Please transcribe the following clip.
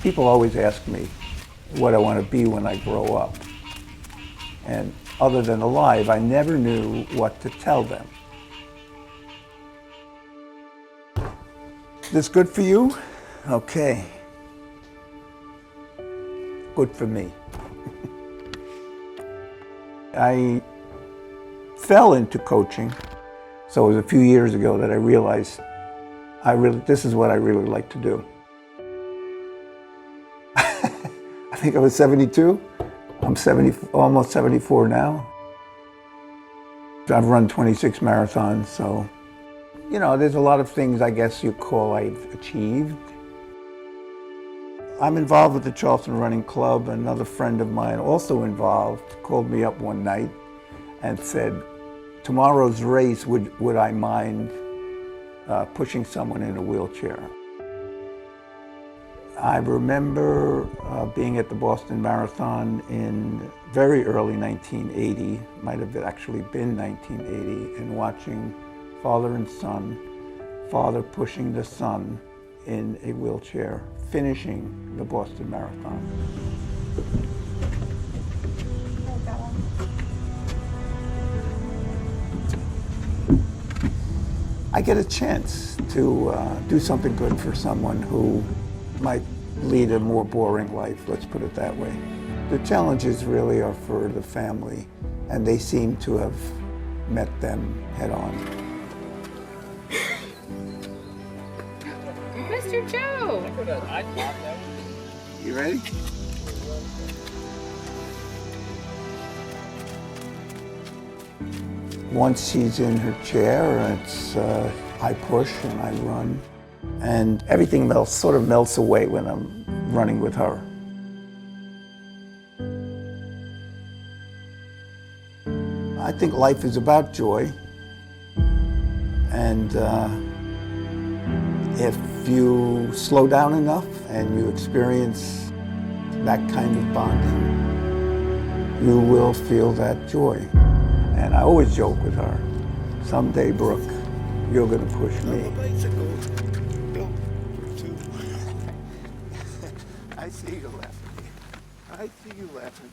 People always ask me what I want to be when I grow up. And other than alive, I never knew what to tell them. This good for you? Okay. Good for me. I fell into coaching, so it was a few years ago that I realized this is what I really like to do. I think I was 72. I'm almost 74 now. I've run 26 marathons, so, you know, there's a lot of things I guess you call I've achieved. I'm involved with the Charleston Running Club. Another friend of mine, also involved, called me up one night and said, tomorrow's race, would I mind pushing someone in a wheelchair? I remember being at the Boston Marathon in very early 1980, might have actually been 1980, and watching father and son, father pushing the son in a wheelchair, finishing the Boston Marathon. I get a chance to do something good for someone who might lead a more boring life, let's put it that way. The challenges really are for the family, and they seem to have met them head on. Mr. Joe! You ready? Once she's in her chair, it's I push and I run, and everything sort of melts away when I'm running with her. I think life is about joy, and if you slow down enough and you experience that kind of bonding, you will feel that joy. And I always joke with her, someday, Brooke, you're going to push me. I see you laughing. I see you laughing.